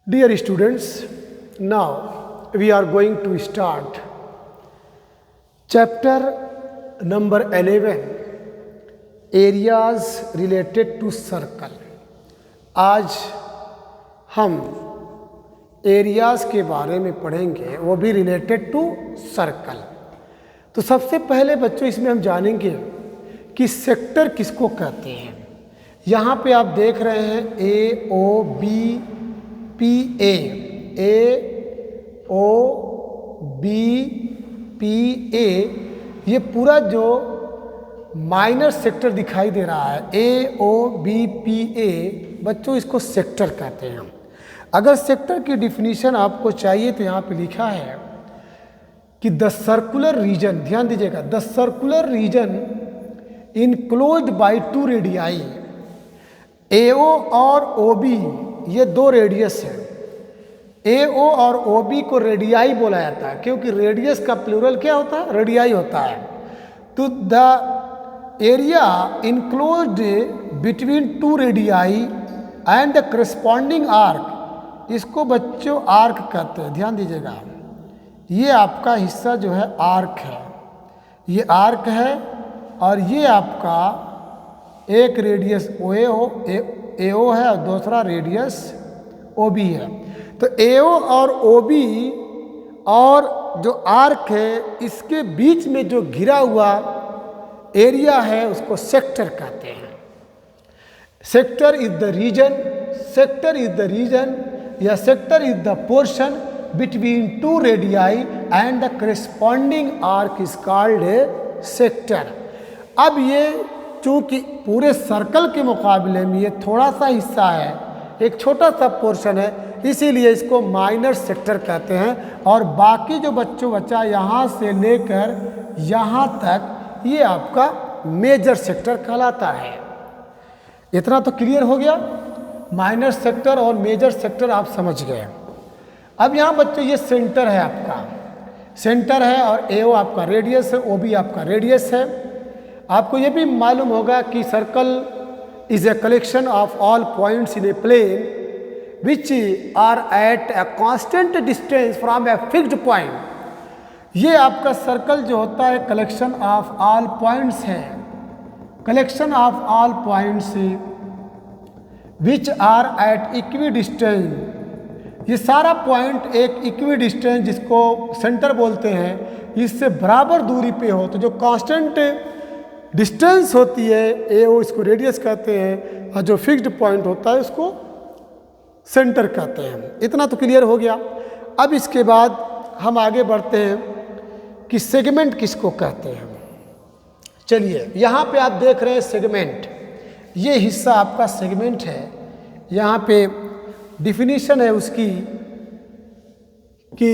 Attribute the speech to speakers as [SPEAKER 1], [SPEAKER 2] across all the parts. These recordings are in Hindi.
[SPEAKER 1] Dear students, now we are going to start chapter number 11, areas related to circle. आज हम एरियाज के बारे में पढ़ेंगे, वो भी रिलेटेड टू सर्कल। तो सबसे पहले बच्चों इसमें हम जानेंगे कि सेक्टर किसको कहते हैं। यहाँ पे आप देख रहे हैं A O B P A O B P A, ये पूरा जो माइनर सेक्टर दिखाई दे रहा है ए ओ बी पी ए, बच्चों इसको सेक्टर कहते हैं। अगर सेक्टर की डिफिनीशन आपको चाहिए तो यहाँ पे लिखा है कि द सर्कुलर रीजन, ध्यान दीजिएगा, the circular region enclosed by two radii. A O और ओबी ये दो रेडियस है। एओ और ओबी को रेडियाई बोला जाता है क्योंकि रेडियस का प्लूरल क्या होता है, रेडियाई होता है। तो the area enclosed between two radii and the corresponding arc, इसको बच्चों आर्क कहते हैं। ध्यान दीजिएगा, ये आपका हिस्सा जो है आर्क है, ये आर्क है और ये आपका एक रेडियस एओ है और दूसरा रेडियस ओबी है। तो एओ और ओबी और जो आर्क है इसके बीच में जो घिरा हुआ एरिया है उसको सेक्टर कहते हैं। Sector is the region, sector is the region या sector is the portion between two radii and the corresponding arc is called a sector. अब ये चूंकि पूरे सर्कल के मुकाबले में ये थोड़ा सा हिस्सा है, एक छोटा सा पोर्शन है, इसीलिए इसको माइनर सेक्टर कहते हैं। और बाकी जो बच्चों बचा यहाँ से लेकर यहाँ तक ये आपका मेजर सेक्टर कहलाता है। इतना तो क्लियर हो गया, माइनर सेक्टर और मेजर सेक्टर आप समझ गए। अब यहाँ बच्चों ये सेंटर है, आपका सेंटर है और एओ आपका रेडियस है, ओबी आपका रेडियस है। आपको ये भी मालूम होगा कि circle is a collection of all points in a plane which are at a constant distance from a fixed point. ये आपका सर्कल जो होता है कलेक्शन ऑफ ऑल पॉइंट्स है, collection of all points which are at equidistance. ये सारा पॉइंट एक इक्वी डिस्टेंस जिसको सेंटर बोलते हैं, इससे बराबर दूरी पे हो। तो जो कांस्टेंट डिस्टेंस होती है एओ, इसको रेडियस कहते हैं, और जो फिक्स्ड पॉइंट होता है उसको सेंटर कहते हैं। इतना तो क्लियर हो गया। अब इसके बाद हम आगे बढ़ते हैं कि सेगमेंट किसको कहते हैं। चलिए यहाँ पे आप देख रहे हैं सेगमेंट, ये हिस्सा आपका सेगमेंट है। यहाँ पे डिफिनीशन है उसकी कि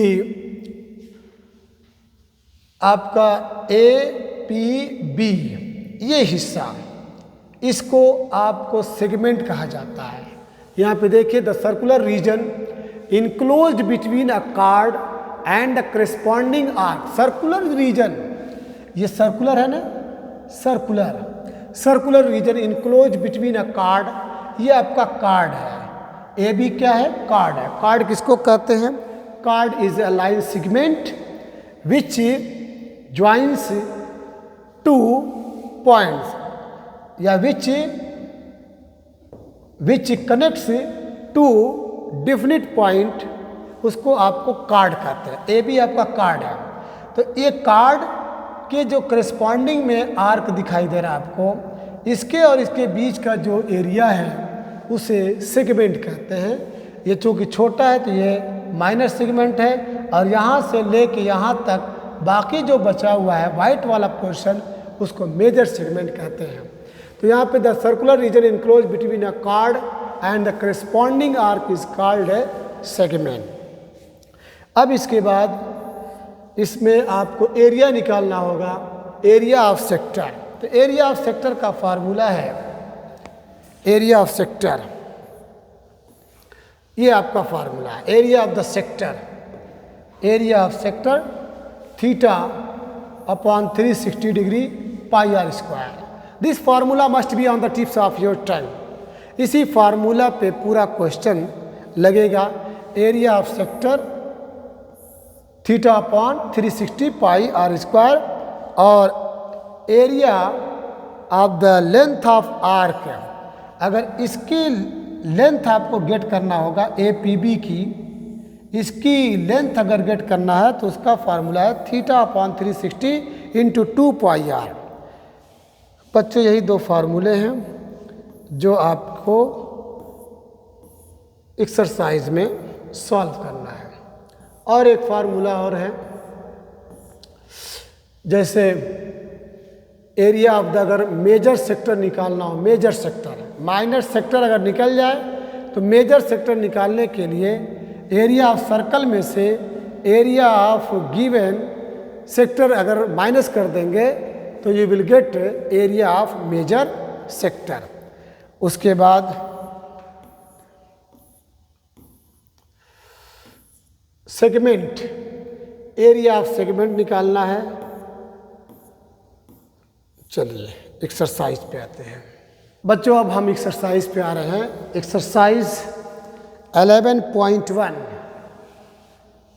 [SPEAKER 1] आपका ए पी बी, ये हिस्सा, इसको आपको सेगमेंट कहा जाता है। यहाँ पे देखिए, the circular region enclosed between a chord and the corresponding arc. Circular region, ये सर्कुलर है ना, circular, circular region enclosed between a card, ये आपका कार्ड है। ए बी क्या है, कार्ड है। कार्ड किसको कहते हैं, chord is a line segment which joins two points या which connects two definite point, उसको आपको कार्ड कहते हैं। ए भी आपका कार्ड है। तो ये कार्ड के जो करस्पॉन्डिंग में आर्क दिखाई दे रहा है आपको, इसके और इसके बीच का जो एरिया है उसे सेगमेंट कहते हैं। ये चूँकि छोटा है तो ये माइनर सेगमेंट है, और यहाँ से लेके यहाँ तक बाकी जो बचा हुआ है वाइट वाला पोर्शन उसको मेजर सेगमेंट कहते हैं। तो यहाँ पे the circular region enclose between a chord and the corresponding arc is called a segment. अब इसके बाद इसमें आपको एरिया निकालना होगा, एरिया ऑफ सेक्टर। तो एरिया ऑफ सेक्टर का फार्मूला है, एरिया ऑफ सेक्टर, ये आपका फार्मूला है, area of the sector, area of sector theta upon 360 degree pi are square. This formula must be on the tips of your tongue. इसी फार्मूला पे पूरा क्वेश्चन लगेगा area of sector theta upon 360 pi are square, और area of the length of arc. अगर इसकी लेंथ आपको गेट करना होगा ए पी बी की, इसकी लेंथ अगर गेट करना है तो उसका फार्मूला है theta upon 360 into 2 pi r. बच्चों यही दो फार्मूले हैं जो आपको एक्सरसाइज में सॉल्व करना है। और एक फार्मूला और है, जैसे एरिया ऑफ द अगर मेजर सेक्टर निकालना हो, मेजर सेक्टर, माइनर सेक्टर अगर निकल जाए तो मेजर सेक्टर निकालने के लिए एरिया ऑफ सर्कल में से एरिया ऑफ गिवन सेक्टर अगर माइनस कर देंगे तो you will get area of major sector. उसके बाद सेगमेंट, एरिया ऑफ सेगमेंट निकालना है। चलिए एक्सरसाइज पे आते हैं बच्चों। अब हम एक्सरसाइज पे आ रहे हैं। एक्सरसाइज 11.1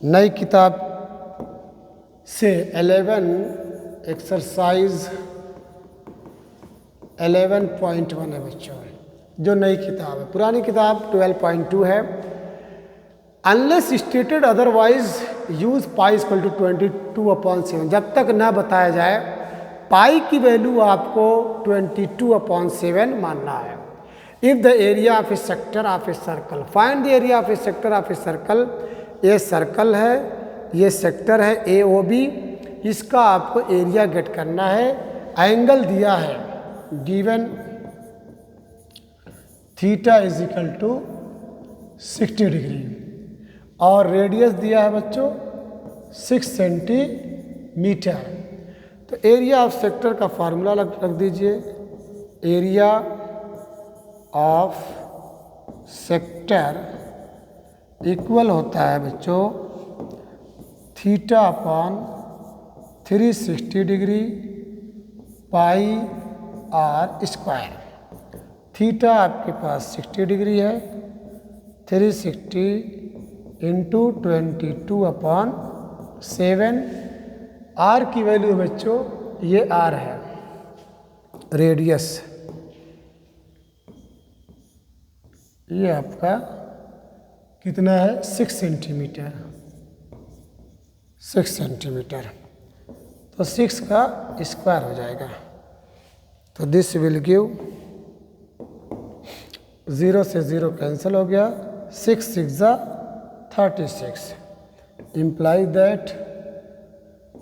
[SPEAKER 1] नई किताब से 11 एक्सरसाइज 11.1 है बच्चों, जो नई किताब है। पुरानी किताब 12.2 है। Unless stated otherwise use pi equal to 22/7। जब तक ना बताया जाए पाई की वैल्यू आपको 22/7 मानना है। If the area of A sector of a circle, find the area of A sector of a circle. ये सर्कल है, ये सेक्टर है ए ओ बी, इसका आपको एरिया गेट करना है। एंगल दिया है given theta is equal to 60 degree, और रेडियस दिया है बच्चों 6 सेंटीमीटर। तो एरिया ऑफ सेक्टर का फार्मूला रख दीजिए। एरिया ऑफ सेक्टर इक्वल होता है बच्चों theta upon 360 degree pi are square. Theta आपके पास 60 डिग्री है, 360 इंटू 22/7। आर की वैल्यू बच्चों ये आर है, रेडियस ये आपका कितना है 6 सेंटीमीटर, 6 सेंटीमीटर। तो 6 का स्क्वायर हो जाएगा। तो दिस विल गिव 0 से 0 कैंसिल हो गया, 6 6 36 इम्प्लाई दैट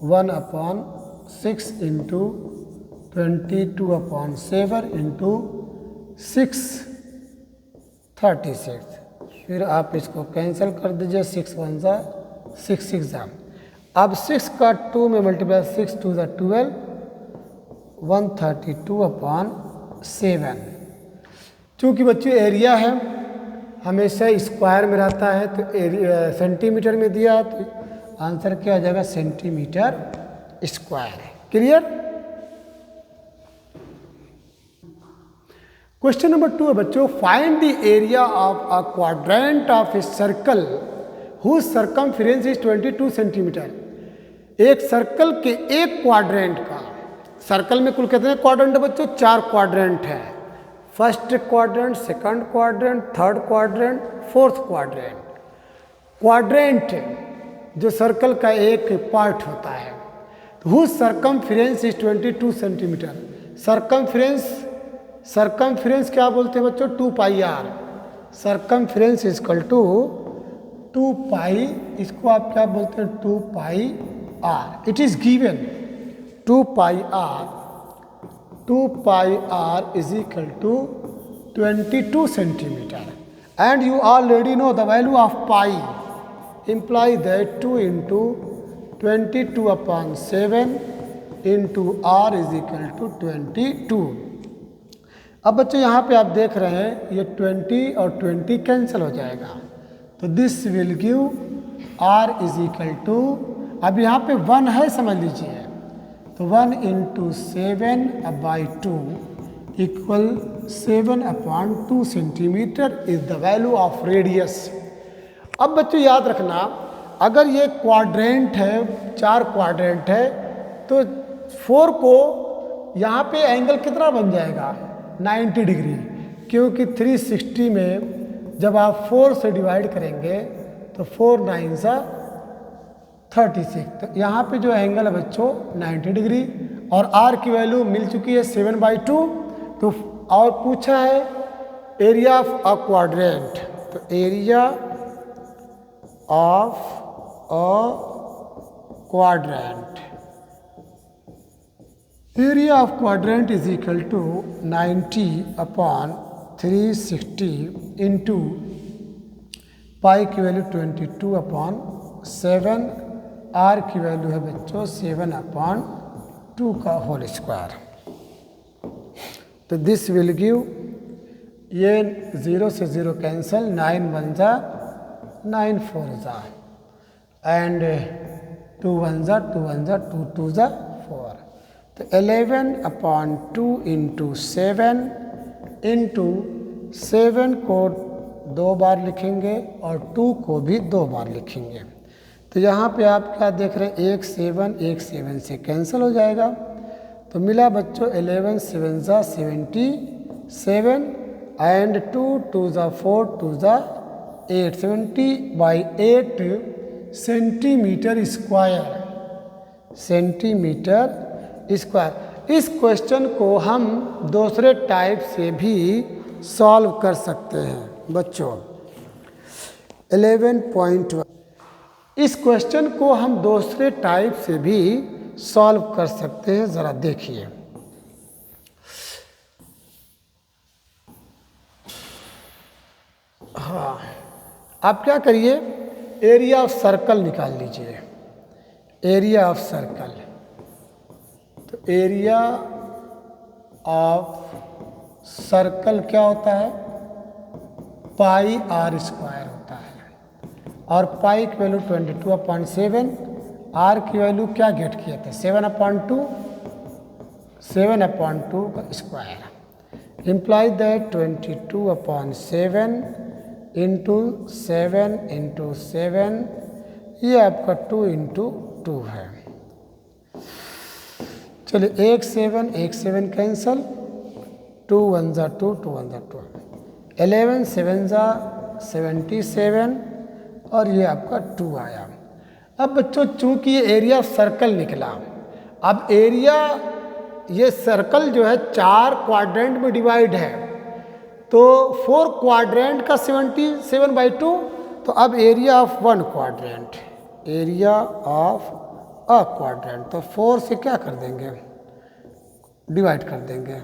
[SPEAKER 1] 1/6 इंटू 22/7 इंटू 6 36। फिर आप इसको कैंसिल कर दीजिए, 6 1 6 6। अब 6 का 2 में मल्टीप्लाई, 6 2 12, 132/7। चूँकि बच्चों एरिया है हमेशा स्क्वायर में रहता है, तो एरिया सेंटीमीटर में दिया तो आंसर क्या आ जाएगा सेंटीमीटर स्क्वायर है। क्लियर। क्वेश्चन नंबर 2 है बच्चों, find the area of a quadrant of a circle whose circumference is 22 centimetre. एक सर्कल के एक क्वाड्रेंट का, सर्कल में कुल कितने क्वाड्रेंट है बच्चों? 4 क्वाड्रेंट है। First quadrant, second quadrant, third quadrant, fourth quadrant. Quadrant जो सर्कल का एक पार्ट होता है, whose circumference is 22 centimetre. Circumference क्या बोलते हैं बच्चों? 2 pi R. Circumference is equal to 2 pi, इसको आप क्या बोलते हैं? 2 pi R. It is given 2 pi R, 2 pi R is equal to 22 centimetre. And you already know the value of pi, imply that 2 into 22/7 into r is equal to 22। अब बच्चों यहाँ पे आप देख रहे हैं ये 20 और 20 कैंसिल हो जाएगा, तो this will give r is equal to, अब यहाँ पे 1 है समझ लीजिए, तो 1 into 7/2 equal 7/2 centimetre is the value of radius. अब बच्चों याद रखना, अगर ये क्वाड्रेंट है, 4 क्वाड्रेंट है, तो 4 को यहाँ पे एंगल कितना बन जाएगा 90 डिग्री, क्योंकि 360 में जब आप 4 से डिवाइड करेंगे तो 4 9 सा 36, तो यहाँ पे जो एंगल है बच्चों 90 डिग्री। और आर की वैल्यू मिल चुकी है 7/2। तो और पूछा है एरिया ऑफ अ क्वाड्रेंट, तो area of a quadrant, area of quadrant is equal to 90/360 into pi की वैल्यू 22/7, आर की वैल्यू है बच्चों 7/2 का होल स्क्वायर। तो दिस विल गिव, ये 0 से 0 कैंसल, 9 1 जा 9 4 जा, एंड 2 1 जा 2 1 जा 2 2 जा 4। तो 11/2 इंटू 7 इंटू 7 को 2 बार लिखेंगे और 2 को भी 2 बार लिखेंगे। तो यहाँ पे आप क्या देख रहे हैं, 1 7 से कैंसिल हो जाएगा। तो मिला बच्चों 11 7 जा 77 एंड 2 2 जा 4 2 जा 8, 70/8 सेंटीमीटर स्क्वायर, सेंटीमीटर स्क्वायर। इस क्वेश्चन को हम दूसरे टाइप से भी सॉल्व कर सकते हैं बच्चों। 11.1, इस क्वेश्चन को हम दूसरे टाइप से भी सॉल्व कर सकते हैं, ज़रा देखिए। हाँ, आप क्या करिए, एरिया ऑफ सर्कल निकाल लीजिए, एरिया ऑफ सर्कल। तो एरिया ऑफ सर्कल क्या होता है, पाई r स्क्वायर होता है, और पाई की वैल्यू 22/7, आर की वैल्यू क्या गेट किए थे 7/2, 7/2 का square, imply that 22/7 into 7 into 7, ये आपका 2 इंटू 2 है। चलिए 1 7 कैंसल, 2 1 जा 2 2 1 जा 2, 11 7 जा 77 और ये आपका 2 आया। अब बच्चों चूंकि ये एरिया ऑफ सर्कल निकला, अब एरिया, ये सर्कल जो है 4 क्वाड्रेंट में डिवाइड है, तो 4 क्वाड्रेंट का 77/2, तो अब area of 1 quadrant, area of a quadrant, तो 4 से क्या कर देंगे, डिवाइड कर देंगे।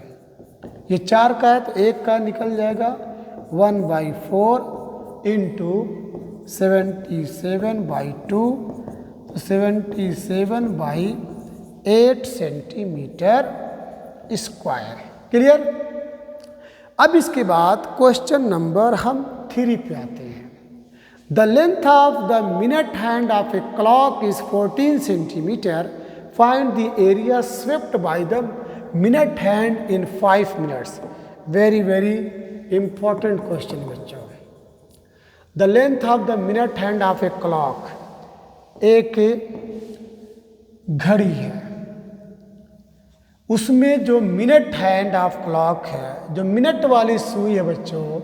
[SPEAKER 1] ये 4 का है तो 1 का निकल जाएगा, 1/4 इंटू 77/2, तो 77/8 सेंटीमीटर स्क्वायर। क्लियर। अब इसके बाद क्वेश्चन नंबर हम 3 पे आते हैं। The length of the minute hand of a clock is 14 centimetre, find the area swept by the minute hand in 5 minutes. Very very important question बच्चों। The length of the minute hand of a clock, एक घड़ी है, उसमें जो मिनट हैंड ऑफ क्लॉक है, जो मिनट वाली सुई है बच्चों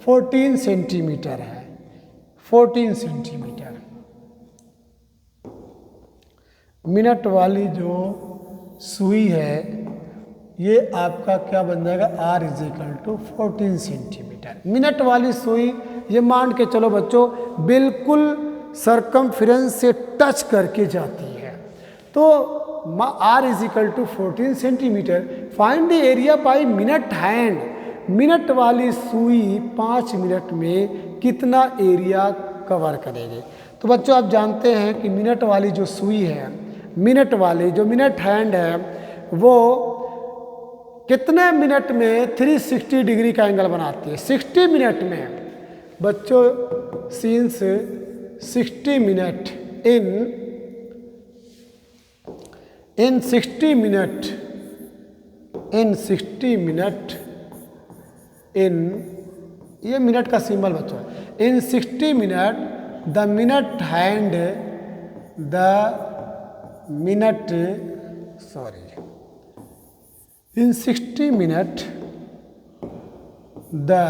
[SPEAKER 1] 14 सेंटीमीटर है, 14 सेंटीमीटर। मिनट वाली जो सुई है ये आपका क्या बन जाएगा, R = 14 सेंटीमीटर। मिनट वाली सुई, ये मान के चलो बच्चों बिल्कुल सरकमफ्रेंस से टच करके जाती है, तो R = 14 centimetre. Find the area by minute hand, minute वाली सुई 5 मिनट में कितना एरिया कवर करेगी। तो बच्चों आप जानते हैं कि मिनट वाली जो सुई है, मिनट वाली जो मिनट हैंड है, वो कितने मिनट में 360 डिग्री का एंगल बनाती है। 60 मिनट में बच्चों, सिंस 60 मिनट in 60 मिनट ये मिनट का सिंबल बच्चों, इन 60 minute the minute hand in 60 minute the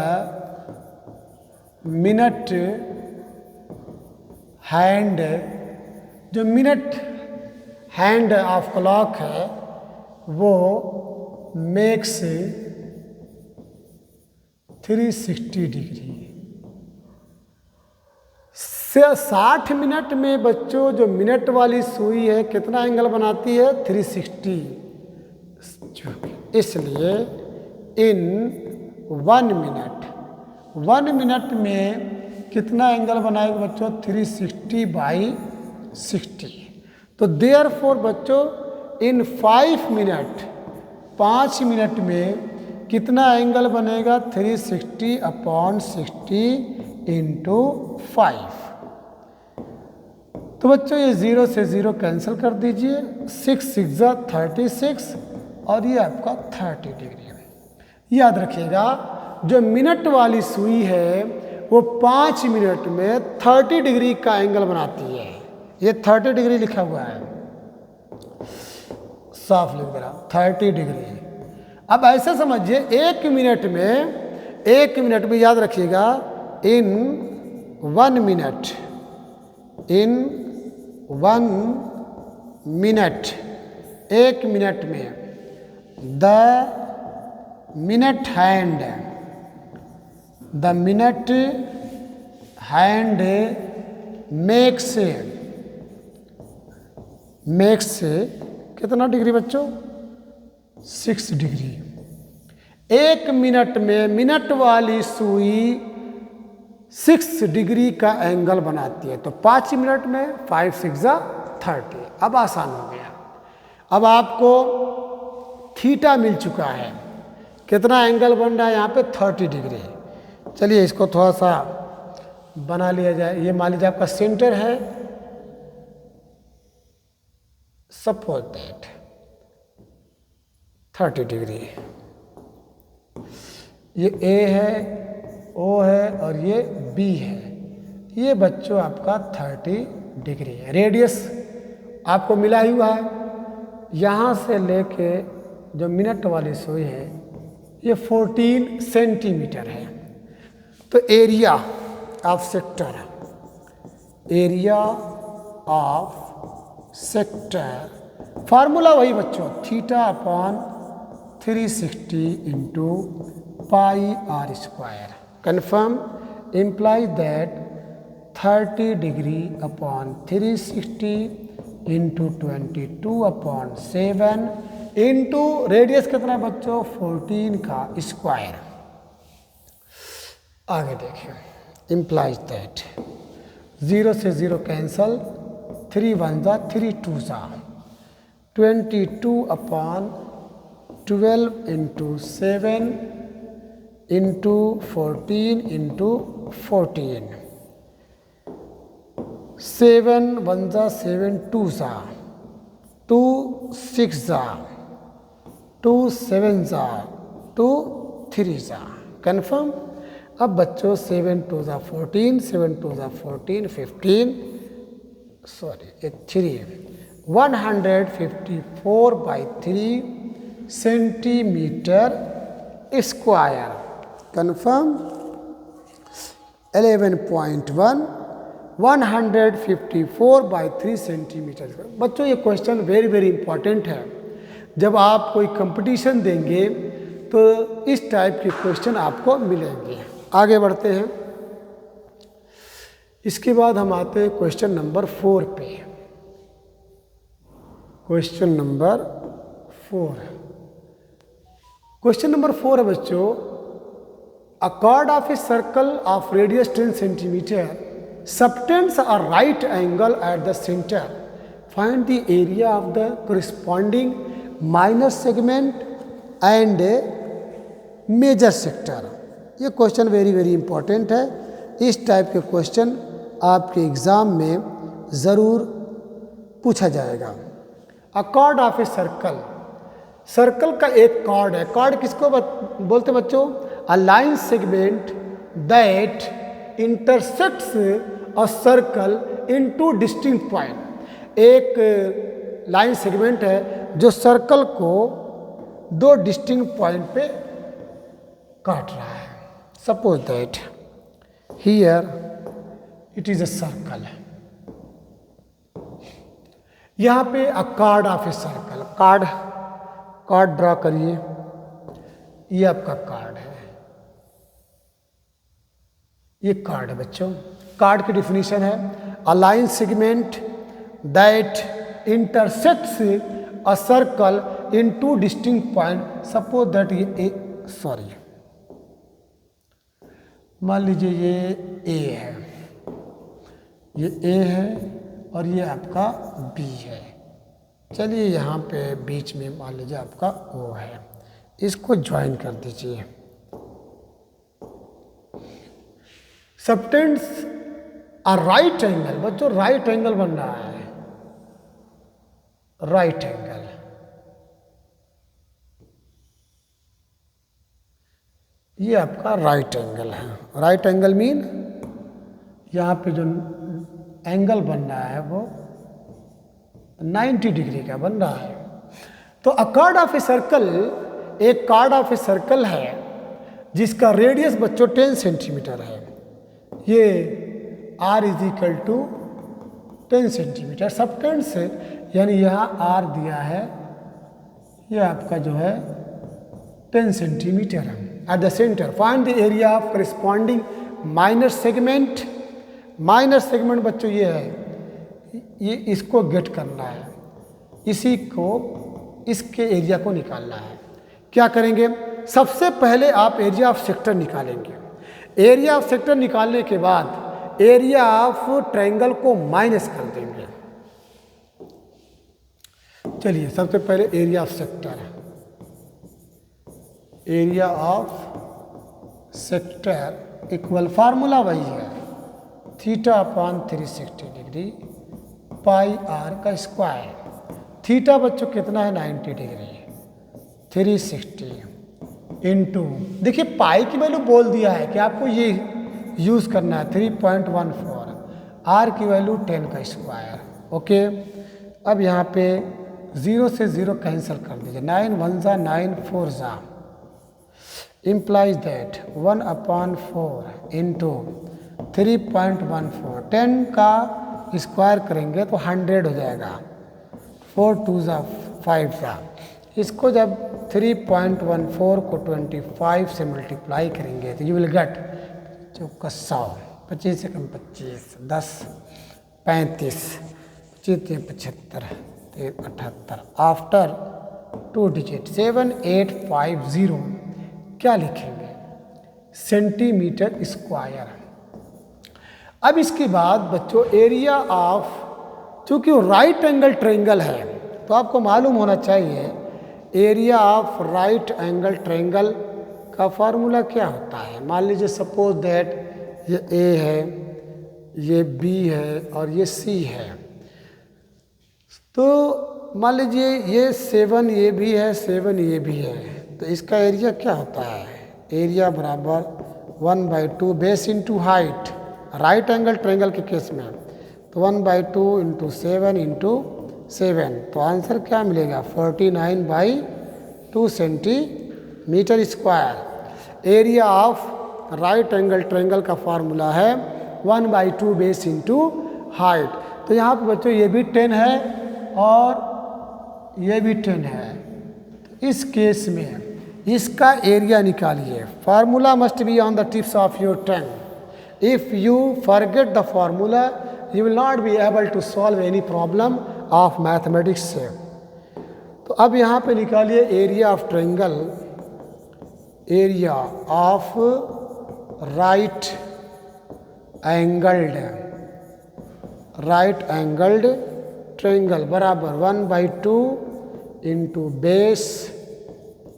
[SPEAKER 1] minute hand, जो मिनट हैंड ऑफ क्लॉक है वो मेक्स 360 डिग्री। 60 मिनट में बच्चों जो मिनट वाली सुई है कितना एंगल बनाती है? 360। इसलिए इन 1 मिनट में कितना एंगल बनाएगा बच्चों? 360 बाई 60। तो देयरफॉर बच्चों इन 5 मिनट में कितना एंगल बनेगा? 360 अपॉन 60 इंटू 5। तो बच्चों ये 0 से 0 कैंसिल कर दीजिए। 6 6 36 और ये आपका 30 डिग्री है। याद रखिएगा जो मिनट वाली सुई है वो 5 मिनट में 30 डिग्री का एंगल बनाती है। ये 30 डिग्री लिखा हुआ है, साफ लिख दे रहा 30 डिग्री। अब ऐसे समझिए 1 मिनट में याद रखिएगा इन 1 मिनट एक मिनट में द मिनट हैंड मेक्स कितना डिग्री बच्चों? 6 डिग्री। 1 मिनट में मिनट वाली सुई 6 डिग्री का एंगल बनाती है। तो 5 मिनट में 5 6 30। अब आसान हो गया। अब आपको थीटा मिल चुका है, कितना एंगल बन रहा है यहाँ पे? 30 डिग्री। चलिए इसको थोड़ा सा बना लिया जाए। ये मान लीजिए आपका सेंटर है, सपोज दैट 30 डिग्री। ये A है, O है और ये B है। ये बच्चों आपका 30 डिग्री है। रेडियस आपको मिला ही हुआ है। यहाँ से लेके जो मिनट वाली सुई है ये 14 सेंटीमीटर है। तो एरिया ऑफ सेक्टर फार्मूला वही बच्चों, theta upon 360 into pi are square. Confirm implies that 30 degree upon 360 into 22 upon 7 into radius कितना बच्चों? 14 का स्क्वायर। आगे देखिए implies that 0 से 0 कैंसल, 3 1 जा 3 2 जा 22 अपॉन 12 इंटू 7 इंटू 14 इंटू 14। 7 1 जा 7 2 जा 2 6 जा 2 7 जा 2 3 जा। कन्फर्म। अब बच्चों 7 2 जा 14, 7 2 जा 14 15, sorry 3 154 by 3 centimetre square. Confirm. 11.1 154 by 3 centimetre. बच्चों ये क्वेश्चन वेरी वेरी इंपॉर्टेंट है। जब आप कोई कंपटीशन देंगे तो इस टाइप के क्वेश्चन आपको मिलेंगे। आगे बढ़ते हैं। इसके बाद हम आते हैं क्वेश्चन नंबर 4 पे। क्वेश्चन नंबर 4 है बच्चों, a chord of a circle of radius 10 centimeter subtends a right angle at the center. Find the area of the corresponding minor segment and major sector. ये क्वेश्चन वेरी वेरी इंपॉर्टेंट है। इस टाइप के क्वेश्चन आपके एग्ज़ाम में ज़रूर पूछा जाएगा। अ कॉर्ड ऑफ ए सर्कल का एक कॉर्ड है। कॉर्ड किसको बोलते बच्चों? अ line segment that intersects a circle in two distinct point. एक लाइन सेगमेंट है जो सर्कल को दो डिस्टिंक्ट पॉइंट पे काट रहा है। Suppose that here it is a circle, यहां पे अ chord of a circle, card draw करिए, ये आपका कार्ड है, ये कार्ड है बच्चों। कार्ड की डिफिनीशन है अ line segment that intersects a circle in two distinct point. Suppose that ये मान लीजिए ये ए है, ये ए है और ये आपका बी है। चलिए यहाँ पे बीच में मान लीजिए आपका ओ है, इसको ज्वाइन कर दीजिए। सबटेंड्स अ राइट एंगल, बच्चों राइट एंगल बन रहा है, राइट एंगल। ये आपका राइट एंगल है। राइट एंगल मीन यहाँ पे जो एंगल बन रहा है वो 90 डिग्री का बन रहा है। तो a chord of a circle, एक कार्ड ऑफ ए सर्कल है जिसका रेडियस बच्चों 10 सेंटीमीटर है। ये r is equal to 10 centimetre. Subtends यानी यहाँ r दिया है, ये आपका जो है 10 सेंटीमीटर है। At the centre find the area of corresponding minor segment. Minor segment बच्चों ये है, ये इसको गेट करना है, इसी को इसके एरिया को निकालना है। क्या करेंगे, सबसे पहले आप एरिया ऑफ सेक्टर निकालेंगे। एरिया ऑफ सेक्टर निकालने के बाद एरिया ऑफ ट्रायंगल को माइनस कर देंगे। चलिए सबसे पहले area of sector, area of sector equal, formula वही है, theta upon 360 degree pi r का स्क्वायर। थीटा बच्चों कितना है 90 डिग्री, 360 इंटू, देखिए पाई की वैल्यू बोल दिया है कि आपको ये यूज़ करना है 3.14, आर की वैल्यू 10 का स्क्वायर। ओके, अब यहाँ पे 0 से 0 कैंसिल कर दीजिए, 9 1 जा 9 4 जा, implies that 1/4 इंटू 3.14, 10 का स्क्वायर करेंगे तो 100 हो जाएगा, 4 2 जा 5 का। इसको जब 3.14 को 25 से मल्टीप्लाई करेंगे तो यू विल गेट चौका 100, 25 से कम 25, 10 35, 25 75, 78। आफ्टर 2 डिजिट 7850 क्या लिखेंगे, सेंटीमीटर स्क्वायर। अब इसके बाद बच्चों एरिया ऑफ, चूंकि वो राइट एंगल ट्रायंगल है तो आपको मालूम होना चाहिए area of right angle triangle का फार्मूला क्या होता है। मान लीजिए सपोज दैट ये ए है, ये बी है और ये सी है, तो मान लीजिए ये 7 ये भी है, 7 ये भी है, तो इसका एरिया क्या होता है, एरिया बराबर 1/2 base into height, right angle triangle के केस में तो 1/2 इंटू 7 इंटू 7, तो आंसर क्या मिलेगा 49/2 centimetre square. Area of right angle triangle का फार्मूला है 1/2 बेस इंटू हाइट। तो यहाँ पे बच्चों ये भी 10 है और ये भी 10 है, इस केस में इसका एरिया निकालिए। Formula must be on the tips of your tongue. If you forget the formula you will not be able to solve any problem of mathematics से। तो अब यहाँ पे निकालिए area of triangle, area of right angled triangle बराबर 1/2 इंटू बेस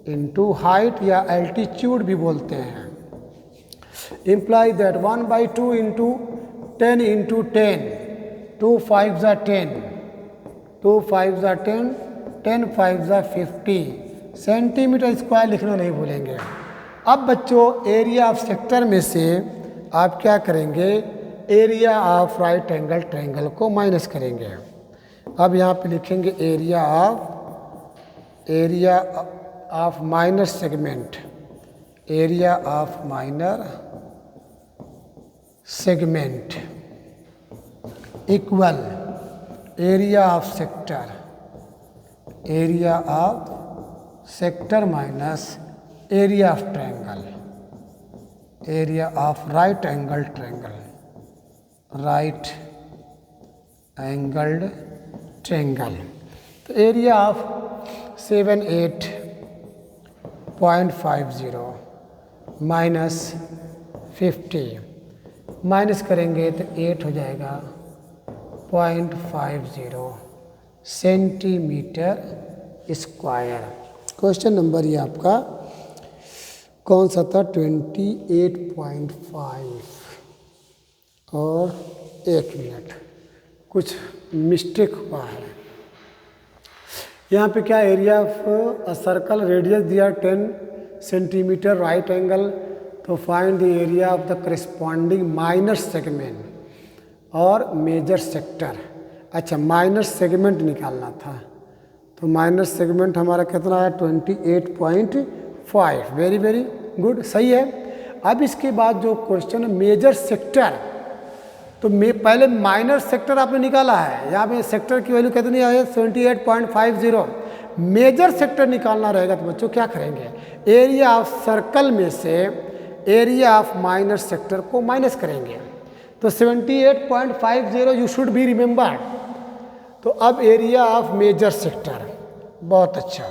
[SPEAKER 1] इंटू हाइट या एल्टीट्यूड भी बोलते हैं। इम्प्लाई दैट 1/2 इंटू 10 इंटू 10, 2 5 जा 10, 2 5 जा 10, 10 5 जा 50 सेंटीमीटर स्क्वायर लिखना नहीं भूलेंगे। अब बच्चों एरिया ऑफ सेक्टर में से आप क्या करेंगे, area of right angle triangle को माइनस करेंगे। अब यहाँ पे लिखेंगे area of minor segment, area of minor segment equal area of sector, area of sector minus area of triangle, area of right angle triangle, right angled triangle. तो एरिया ऑफ 78.50 माइनस 50 माइनस करेंगे तो 8 हो जाएगा 0.50 सेंटीमीटर स्क्वायर। क्वेश्चन नंबर ये आपका कौन सा था? 28.5। और 1 मिनट, कुछ मिस्टेक हुआ है यहाँ पे। क्या एरिया ऑफ सर्कल रेडियस दिया 10 सेंटीमीटर, राइट एंगल, तो find the area of the corresponding minor segment और मेजर सेक्टर। अच्छा, माइनर सेगमेंट निकालना था, तो माइनर सेगमेंट हमारा कितना है? 28.5। वेरी वेरी गुड, सही है। अब इसके बाद जो क्वेश्चन है मेजर सेक्टर, तो पहले माइनर सेक्टर आपने निकाला है, यहाँ पे सेक्टर की वैल्यू कितनी है? 78.50। मेजर सेक्टर निकालना रहेगा तो बच्चों क्या करेंगे? एरिया ऑफ सर्कल में से एरिया ऑफ माइनर सेक्टर को माइनस करेंगे। तो 78.50 यू शुड बी रिमेंबर्ड। तो अब एरिया ऑफ मेजर सेक्टर, बहुत अच्छा,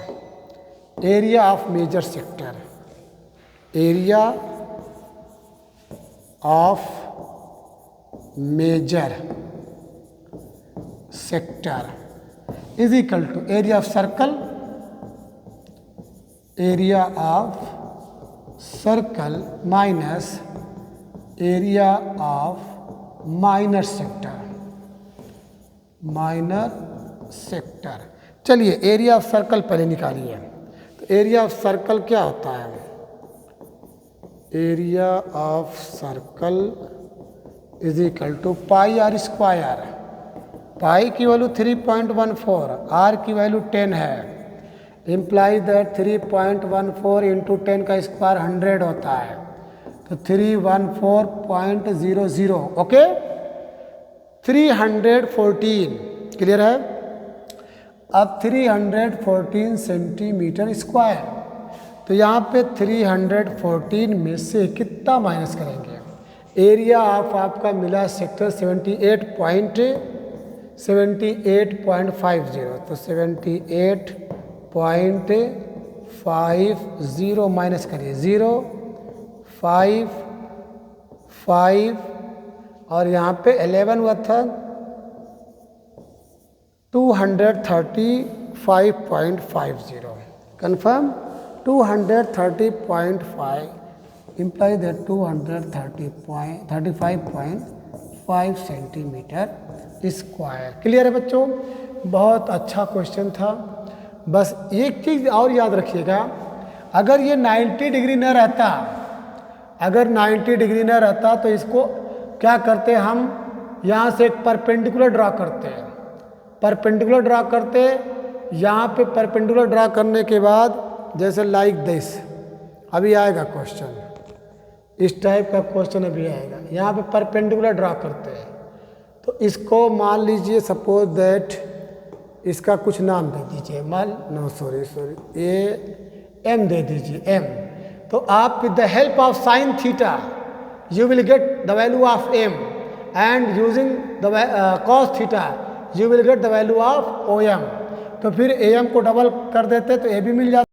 [SPEAKER 1] area of major sector, area of major sector is equal to area of circle, area of circle minus area of minor sector, minor sector. चलिए एरिया ऑफ सर्कल पहले निकालिए। तो एरिया ऑफ सर्कल क्या होता है? Area of circle is equal to pi are square. Pi की वैल्यू 3.14, आर की वैल्यू 10 है, इम्प्लाई दैट 3.14 इंटू 10 का स्क्वायर 100 होता है, तो 314.00। ओके, 314 क्लियर है। अब 314 सेंटीमीटर स्क्वायर, तो यहाँ पे 314 में से कितना माइनस करेंगे? एरिया ऑफ आपका मिला सेक्टर 78.50, तो 78.50 माइनस करिए 0, 5, 5 और यहाँ पे 11 हुआ था 235.50। Confirm 230.5 imply that 235.5 centimetre square. Clear है बच्चों? बहुत अच्छा क्वेश्चन था। बस एक चीज़ और याद रखिएगा, अगर ये 90 डिग्री न रहता, अगर 90 डिग्री न रहता तो इसको क्या करते हम? यहाँ से एक परपेंडिकुलर ड्रा करते हैं, परपेंडिकुलर ड्रा करते, यहाँ पे परपेंडिकुलर ड्रा करने के बाद जैसे लाइक दिस, अभी आएगा क्वेश्चन, इस टाइप का क्वेश्चन अभी आएगा। यहाँ पे परपेंडिकुलर ड्रा करते हैं, तो इसको मान लीजिए सपोज दैट इसका कुछ नाम दे दीजिए, एम दे दीजिए, एम। तो आप with the help of sine theta you will get the value of M, and using the cos theta you will get the value of O M. तो फिर ए एम को डबल कर देते तो ए भी मिल जाता।